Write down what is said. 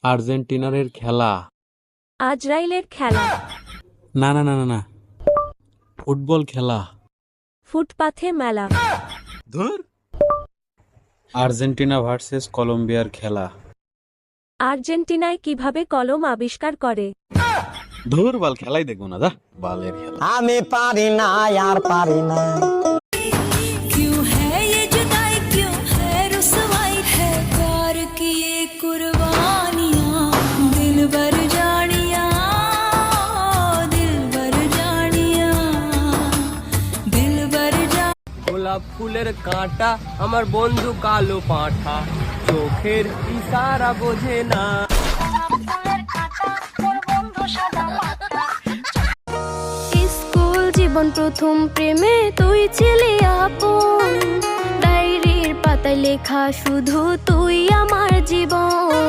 আর্জেন্টিনার খেলা। আজরাইলের খেলা। না না না না না, ফুটবল খেলা। ফুটপাথে মেলা। ধুর। আর্জেন্টিনা ভার্সেস কলম্বিয়ার খেলা। আর্জেন্টিনায় কিভাবে কলম আবিষ্কার করে? ধুর বাল, খেলাই দেখবো না, দা বালের খেলা। আমি পারি না, আর পারি না। क्यों है ये जुदाई, क्यों है रुसवाई, है प्यार की ये कुर्बानियां, दिल भर जानिया, दिल भर जानिया, दिल भर जा। গোলাপ ফুলের কাঁটা আমার বন্ধু কালো পাঁঠা, চোখের ইশারা বোঝে না। স্কুল জীবন প্রথম প্রেমে তুই ছিলি আপন, ডায়েরির পাতায় লেখা শুধু তুই আমার জীবন।